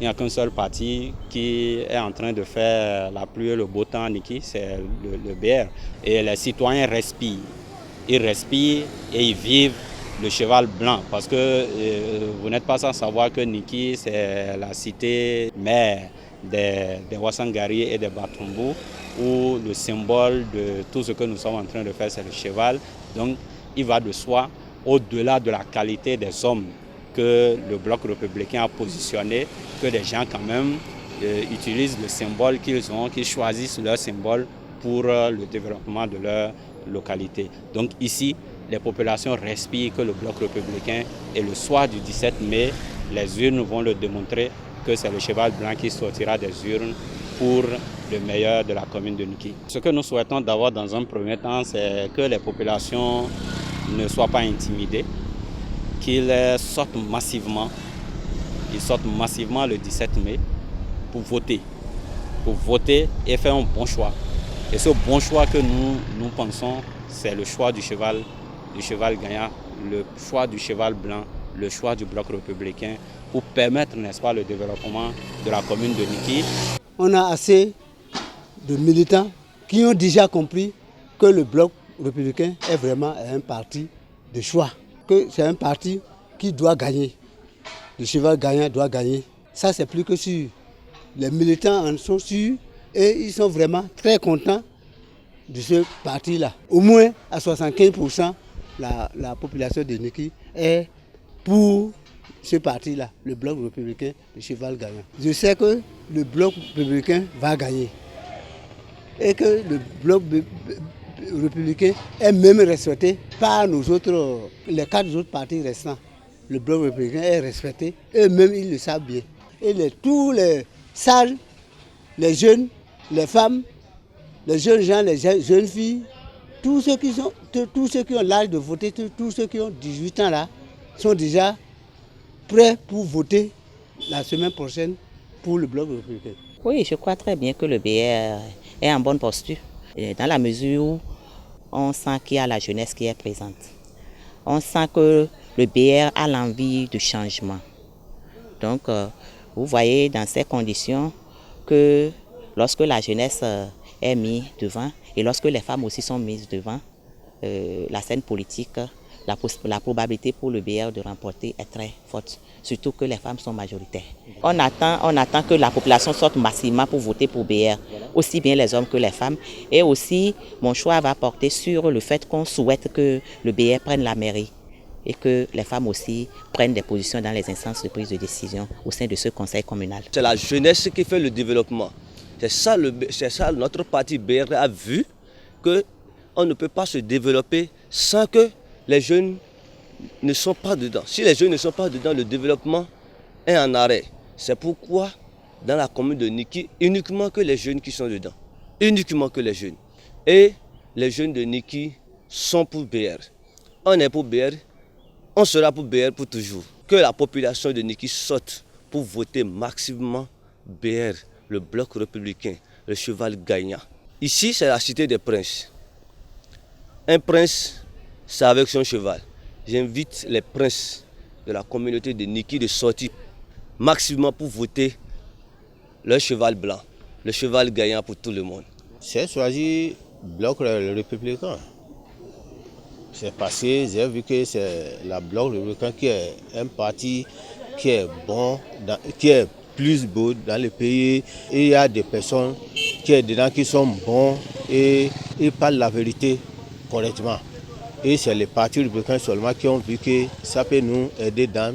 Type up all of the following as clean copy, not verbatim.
Il n'y a qu'un seul parti qui est en train de faire la pluie et le beau temps, Niki, c'est le BR. Et les citoyens respirent. Ils respirent et ils vivent le cheval blanc. Parce que vous n'êtes pas sans savoir que Niki, c'est la cité mère des Wassangari et des Batumbu, où le symbole de tout ce que nous sommes en train de faire, c'est le cheval. Donc, il va de soi, au-delà de la qualité des hommes que le bloc républicain a positionné, que les gens quand même utilisent le symbole qu'ils ont, qu'ils choisissent leur symbole pour le développement de leur localité. Donc ici, les populations respirent que le bloc républicain, et le soir du 17 mai, les urnes vont le démontrer que c'est le cheval blanc qui sortira des urnes pour le meilleur de la commune de Niki. Ce que nous souhaitons d'abord dans un premier temps, c'est que les populations ne soient pas intimidées, qu'ils sortent massivement. Ils sortent massivement le 17 mai pour voter et faire un bon choix. Et ce bon choix que nous pensons, c'est le choix du cheval gagnant, le choix du cheval blanc, le choix du bloc républicain pour permettre, n'est-ce pas, le développement de la commune de Niki. On a assez de militants qui ont déjà compris que le bloc républicain est vraiment un parti de choix, que c'est un parti qui doit gagner. Le cheval gagnant doit gagner. Ça, c'est plus que sûr. Les militants en sont sûrs et ils sont vraiment très contents de ce parti-là. Au moins à 75%, la population de Niki est pour ce parti-là, le bloc républicain, le cheval gagnant. Je sais que le bloc républicain va gagner et que le bloc républicain est même respecté par les 4 autres partis restants. Le bloc républicain est respecté, eux-mêmes ils le savent bien. Et tous les sages, les jeunes, les femmes, les jeunes gens, les jeunes filles, tous ceux qui ont l'âge de voter, tous ceux qui ont 18 ans là, sont déjà prêts pour voter la semaine prochaine pour le bloc républicain. Oui, je crois très bien que le BR est en bonne posture, dans la mesure où on sent qu'il y a la jeunesse qui est présente. On sent que le BR a l'envie du changement. Donc, vous voyez dans ces conditions que lorsque la jeunesse est mise devant et lorsque les femmes aussi sont mises devant la scène politique, la probabilité pour le BR de remporter est très forte, surtout que les femmes sont majoritaires. On attend que la population sorte massivement pour voter pour BR, aussi bien les hommes que les femmes. Et aussi, mon choix va porter sur le fait qu'on souhaite que le BR prenne la mairie et que les femmes aussi prennent des positions dans les instances de prise de décision au sein de ce conseil communal. C'est la jeunesse qui fait le développement. C'est ça notre parti BR a vu qu'on ne peut pas se développer sans que les jeunes ne sont pas dedans. Si les jeunes ne sont pas dedans, le développement est en arrêt. C'est pourquoi dans la commune de Niki, uniquement que les jeunes qui sont dedans. Uniquement que les jeunes. Et les jeunes de Niki sont pour BR. On est pour BR, on sera pour BR pour toujours. Que la population de Niki sorte pour voter massivement BR, le bloc républicain, le cheval gagnant. Ici, c'est la cité des princes. Un prince, c'est avec son cheval. J'invite les princes de la communauté de Niki de sortir massivement pour voter le cheval blanc, le cheval gagnant pour tout le monde. J'ai choisi le bloc républicain. C'est passé, j'ai vu que c'est le bloc républicain qui est un parti qui est bon, qui est plus beau dans le pays. Et il y a des personnes qui sont dedans qui sont bons et ils parlent la vérité correctement. Et c'est les partis républicains seulement qui ont vu que ça peut nous aider dans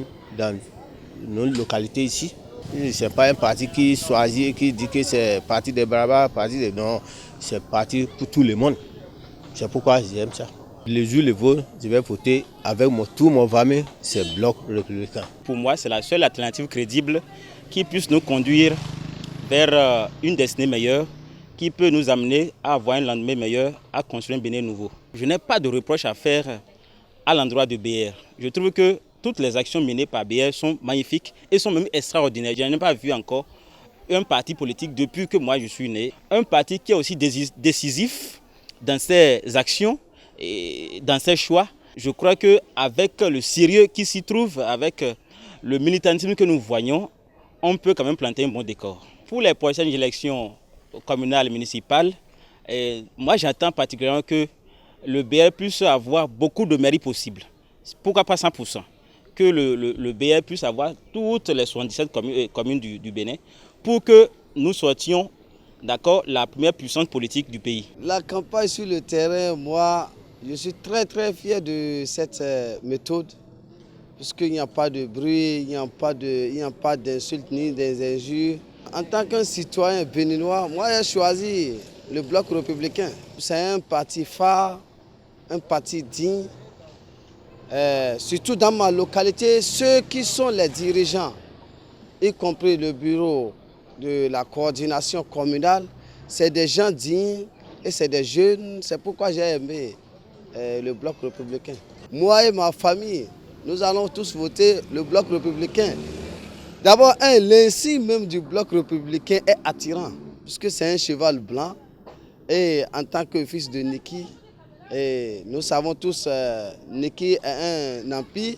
nos localités ici. Ce n'est pas un parti qui choisit, qui dit que c'est parti des barbares, non, c'est parti pour tout le monde. C'est pourquoi j'aime ça. Le jour le vote, je vais voter avec tout mon famille, c'est le bloc républicain. Pour moi, c'est la seule alternative crédible qui puisse nous conduire vers une destinée meilleure, qui peut nous amener à avoir un lendemain meilleur, à construire un Bénin nouveau. Je n'ai pas de reproche à faire à l'endroit de BR. Je trouve que toutes les actions menées par BR sont magnifiques et sont même extraordinaires. Je n'ai pas vu encore un parti politique depuis que moi je suis né. Un parti qui est aussi décisif dans ses actions et dans ses choix. Je crois qu'avec le sérieux qui s'y trouve, avec le militantisme que nous voyons, on peut quand même planter un bon décor. Pour les prochaines élections communales et municipales, moi j'attends particulièrement que le BR puisse avoir beaucoup de mairies possibles. Pourquoi pas 100%? Que le BR puisse avoir toutes les 77 communes du Bénin pour que nous sortions, d'accord, la première puissance politique du pays. La campagne sur le terrain, moi, je suis très fier de cette méthode, puisqu'il n'y a pas de bruit, il n'y a pas d'insultes ni des injures. En tant qu'un citoyen béninois, moi j'ai choisi le Bloc républicain. C'est un parti phare, un parti digne. Surtout dans ma localité, ceux qui sont les dirigeants, y compris le bureau de la coordination communale, c'est des gens dignes et c'est des jeunes. C'est pourquoi j'ai aimé le Bloc républicain. Moi et ma famille, nous allons tous voter le Bloc républicain. D'abord, l'insigne même du Bloc républicain est attirant, puisque c'est un cheval blanc. Et en tant que fils de Niki, nous savons tous Niki est un empire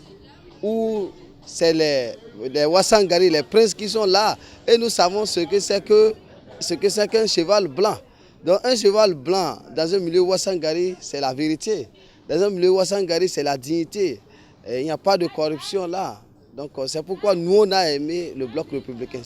où c'est les Wassangari, les princes qui sont là. Et nous savons ce que c'est qu'un cheval blanc. Donc un cheval blanc dans un milieu Wassangari, c'est la vérité. Dans un milieu Wassangari, c'est la dignité. Il n'y a pas de corruption là. Donc c'est pourquoi nous on a aimé le Bloc républicain.